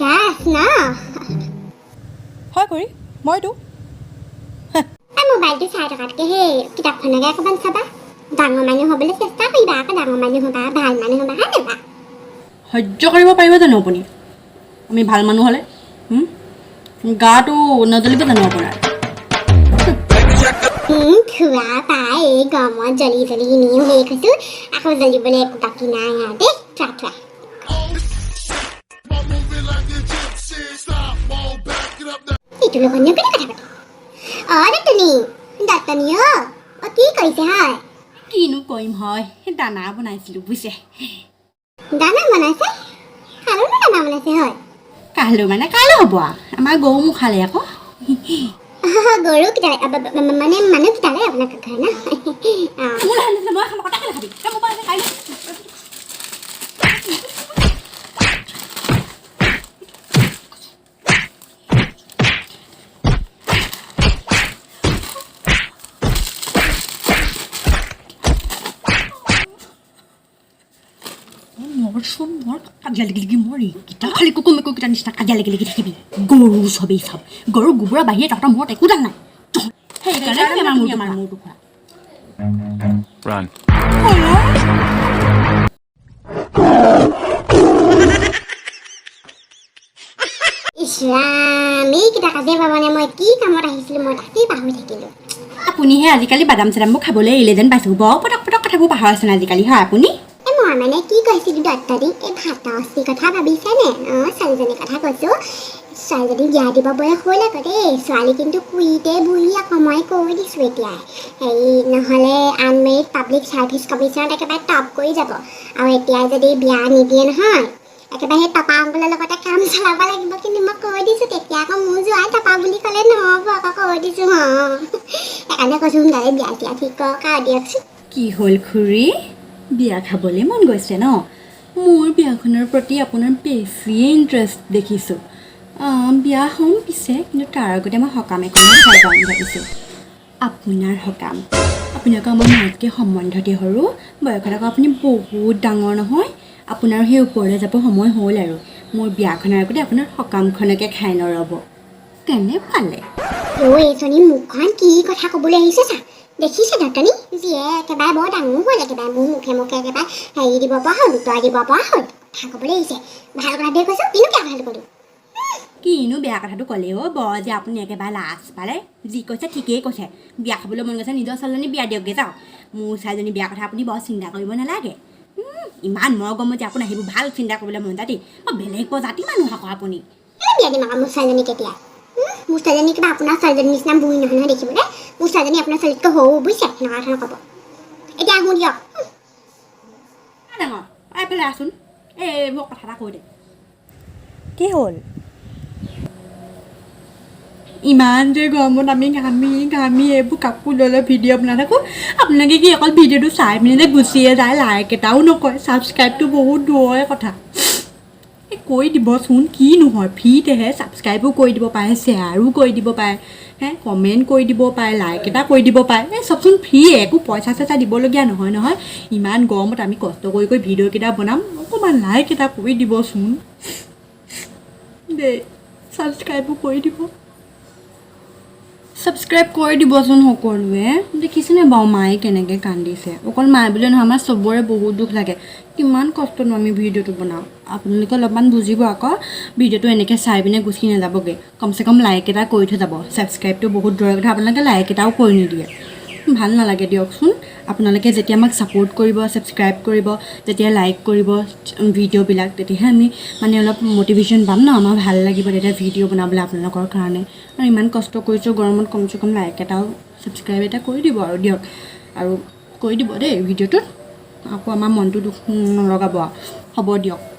ঝাকাছ না হয় কৰি মইতো মোবাইলটো চাই থকাতকৈ সেই কিতাপখনকে অকণমান চাবা ডাঙৰ মানুহ হ'বলৈ চেষ্টা কৰিবা আকৌ ডাঙৰ মানুহ হ'বা ভাল মানুহ হ'বা হা নেবা সহ্য কৰিব পাৰিব জানো আপুনি আমি ভাল মানুহ হ'লে গাটো নজ্বলিব জানো আপোনাৰ খোৱা পাই এই গৰমত জ্বলি জ্বলি এনেও সেই কৈছোঁ আকৌ জ্বলিবলৈ একো বাকী নাই আৰু দেই থোৱা এইটো লগতনো কেনে কথা পাতে দত্তনী কি কৰিছে হয় কিনো কৰিম হয় দানা বনাইছিলোঁ বুজিছে দানা বনাইছে কাৰোনো দানা বনাইছে হয় কাইলৈ মানে কাইলৈ হ'ব আমাৰ গৰু মুখালে আকৌ গৰু কিটালে মানে মানুহ কিটালে আপোনাৰ ঘৰ না মোৰ কাজিয়া লাগি লাগি মৰি কিটা খালি কুকুৰ মেকুৰ কিটা নিচিনা কাজিয়া লাগি লাগি থাকিবি গৰু চবেই চাব গৰু গোবৰৰ বাহিৰে তহঁতৰ মূৰত একো দাল নাই সেইকাৰণে আমাৰ মূৰটো খোৱা Run. ইছৰাম এইকেইটা কাজিয়া পাবনে মই কি কামত আহিছিলোঁ মই তাকেই পাহৰি থাকিলোঁ আপুনিহে আজিকালি বাদাম চাদামবোৰ খাবলৈ এৰিলে যেন পাইছোঁ বৰ পটক পটক কথাবোৰ পাহৰাচোন আজিকালি হয় আপুনি মই মানে কি কৈছিলোঁ দত্তনী এই ভাতা অস্থিৰ কথা ভাবিছেনে ছোৱালীজনীৰ কথা কৈছোঁ ছোৱালীজনী বিয়া দিব বয়স হ'ল আকৌ দেই ছোৱালী কিন্তু কুইতে বুঢ়ী আকৌ মই কৈ দিছোঁ এতিয়া হেৰি নহ'লে আনমেৰিড পাব্লিক ছাৰ্ভিচ কমিশ্যনত একেবাৰে টপ কৰি যাব আৰু এতিয়া যদি বিয়া নিদিয়ে নহয় একেবাৰে সেই টপা আংগুলৰ লগতে কাম চলাব লাগিব কিন্তু মই কৈ দিছোঁ তেতিয়া আকৌ মোৰ যোৱাই টপা বুলি ক'লে নহ'ব আকৌ কৈ দিছোঁ সেইকাৰণে কৈছোঁ সোনকালে বিয়া চিয়া ঠিক কৰক আৰু দিয়কচোন কি হ'ল খুৰী বিয়া খাবলৈ মন গৈছে ন মোৰ বিয়াখনৰ প্ৰতি আপোনাৰ বেছিয়ে ইণ্টাৰেষ্ট দেখিছোঁ বিয়া হ'ম পিছে কিন্তু তাৰ আগতে মই সকাম এখনো খাই যাম ভাবিছোঁ আপোনাৰ সকাম আপুনি আকৌ আমাৰ মাতকৈ সম্বন্ধতে সৰু বয়সত আকৌ আপুনি বহুত ডাঙৰ নহয় আপোনাৰ সেই ওপৰলৈ যাব সময় হ'ল আৰু মোৰ বিয়াখনৰ আগতে আপোনাৰ সকামখনকে খাই নৰ'ব কেনে পালে এইজনী মুখখন কি কথা ক'বলৈ আহিছে চা দেখিছে দত্তনী যিয়ে একেবাৰে বৰ ডাঙৰ হ'ল একেবাৰে মোৰ মুখে মুখে একেবাৰে হেৰি দিব পৰা হ'ল উত্তৰ দিব পৰা হ'ল কথা ক'বলৈ আহিছে ভাল কথাটোৱে কৈছোঁ কিনো বেয়া কথাটো ক'লোঁ কিনো বেয়া কথাটো ক'লেও বৰ যে আপুনি একেবাৰে লাজ পালে যি কৈছে ঠিকেই কৈছে বিয়া খাবলৈ মন গৈছে নিজৰ ছোৱালীজনী বিয়া দিয়কগৈ যাওক মোৰ ছোৱালীজনী বিয়াৰ কথা আপুনি বৰ চিন্তা কৰিব নালাগে ইমান মৰগমত যে আপোনাৰ সেইবোৰ ভাল চিন্তা কৰিবলৈ মন যায় দেই বেলেগ প্ৰজাতি মানুহ আকৌ আপুনি বিয়া দিম আকৌ মোৰ ছোৱালীজনী কেতিয়া মোৰ ছোৱালীজনী কিবা আপোনাৰ ছোৱালীজনীৰ নিচিনা বুঢ়ী নহয় নহয় দেখিবলৈ মোৰ ছোৱালীজনী আপোনাৰ ছোৱালীতকৈ সৰু বুজিছে সেনেকুৱা কথা নক'ব এতিয়া আহোঁ দিয়ক ডাঙৰ এইফালে আছোন এই মোক কথা এটা কৈ দে কি হ'ল ইমান যে গৰমত আমি ঘামি এইবোৰ কাপোৰ লৈ লৈ ভিডিঅ' বনাই থাকোঁ আপোনালোকে কি অকল ভিডিঅ'টো চাই পিনি যে গুচিয়ে যায় লাইক এটাও নকয় ছাবস্ক্ৰাইবটো বহুত দূৰৰে কথা এই কৈ দিবচোন কি নহয় ফ্ৰীতেহে ছাবস্ক্ৰাইবো কৰি দিব পাৰে শ্বেয়াৰো কৰি দিব পাৰে কমেণ্ট কৰি দিব পাৰে লাইক এটা কৰি দিব পাৰে এই চবচোন ফ্ৰী একো পইচা চইচা দিবলগীয়া নহয় ইমান গৰমত আমি কষ্ট কৰি ভিডিঅ'কেইটা বনাম অকণমান লাইক এটা কৰি দিবচোন দেই ছাবস্ক্ৰাইবো কৰি দিব ছাবস্ক্ৰাইব কৰি দিবচোন সকলোৱে দেখিছেনে বাৰু মায়ে কেনেকৈ কান্দিছে অকল মায়ে বুলি নহয় আমাৰ চবৰে বহুত দুখ লাগে কিমান কষ্টনো আমি ভিডিঅ'টো বনাওঁ আপোনালোকে অলপমান বুজিব আকৌ ভিডিঅ'টো এনেকৈ চাই পিনে গুচি নাযাবগৈ কমচে কম লাইক এটা কৰি থৈ যাব ছাবস্ক্ৰাইবটো বহুত দূৰৰ কথা আপোনালোকে লাইক এটাও কৰি নিদিয়ে ভাল নালাগে দিয়কচোন আপোনালোকে যেতিয়া আমাক ছাপোৰ্ট কৰিব ছাবস্ক্ৰাইব কৰিব যেতিয়া লাইক কৰিব ভিডিঅ'বিলাক তেতিয়াহে আমি মানে অলপ মটিভেশ্যন পাম ন আমাৰ ভাল লাগিব তেতিয়া ভিডিঅ' বনাবলৈ আপোনালোকৰ কাৰণে আৰু ইমান কষ্ট কৰিছোঁ গৰমত কমচে কম লাইক এটাও ছাবস্ক্ৰাইব এটা কৰি দিব আৰু দিয়ক আৰু কৰি দিব দেই ভিডিঅ'টোত আকৌ আমাৰ মনটো দুখ নলগাব হ'ব দিয়ক